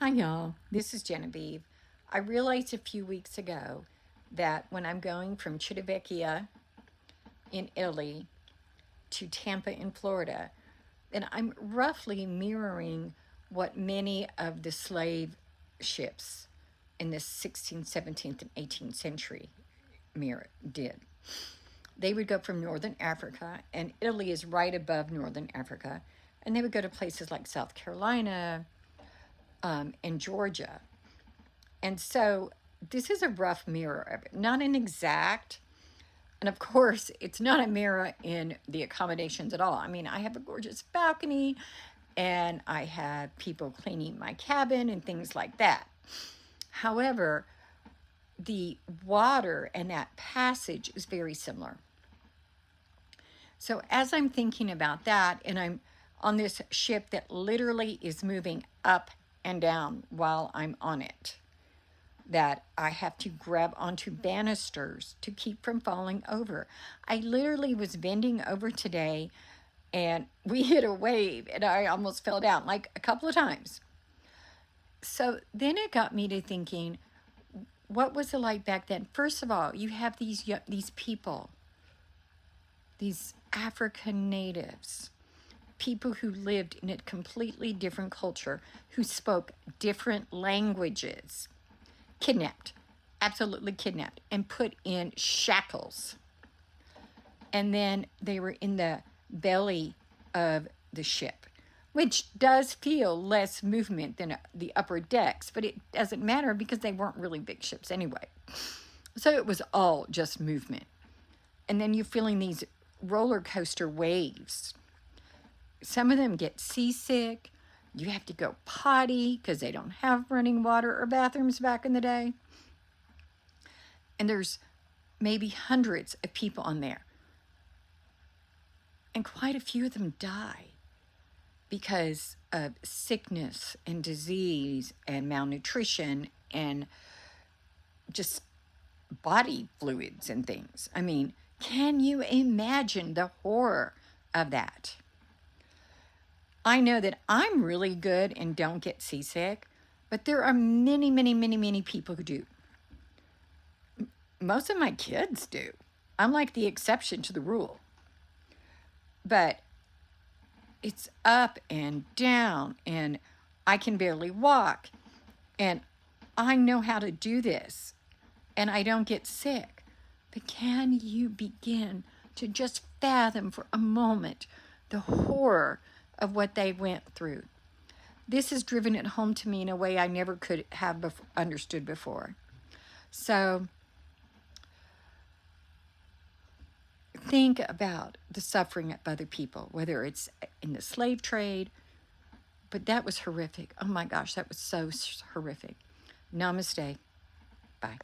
Hi, y'all. This is Genevieve. I realized a few weeks ago that when I'm going from Civitavecchia in Italy to Tampa in Florida, then I'm roughly mirroring what many of the slave ships in the 16th, 17th, and 18th century did. They would go from Northern Africa, and Italy is right above Northern Africa, and they would go to places like South Carolina, and Georgia. And so this is a rough mirror of it, not an exact. And of course, it's not a mirror in the accommodations at all. I mean, I have a gorgeous balcony and I have people cleaning my cabin and things like that. However, the water and that passage is very similar. So as I'm thinking about that, and I'm on this ship that literally is moving up and down while I'm on it, that I have to grab onto banisters to keep from falling over. I literally was bending over today and we hit a wave and I almost fell down like a couple of times. So then it got me to thinking, what was it like back then? First of all, you have these people, these African natives, people who lived in a completely different culture, who spoke different languages, kidnapped, absolutely kidnapped, and put in shackles. And then they were in the belly of the ship, which does feel less movement than the upper decks, but it doesn't matter because they weren't really big ships anyway. So it was all just movement. And then you're feeling these roller coaster waves. Some of them get seasick. You have to go potty because they don't have running water or bathrooms back in the day. And there's maybe hundreds of people on there. And quite a few of them die because of sickness and disease and malnutrition and just body fluids and things. I mean, can you imagine the horror of that? I know that I'm really good and don't get seasick, but there are many, many, many, many people who do. Most of my kids do. I'm like the exception to the rule. But it's up and down, and I can barely walk, and I know how to do this, and I don't get sick. But can you begin to just fathom for a moment the horror of what they went through? This has driven it home to me in a way I never could have understood before. So think about the suffering of other people, whether it's in the slave trade, but that was horrific. Oh my gosh, that was so horrific. Namaste. Bye.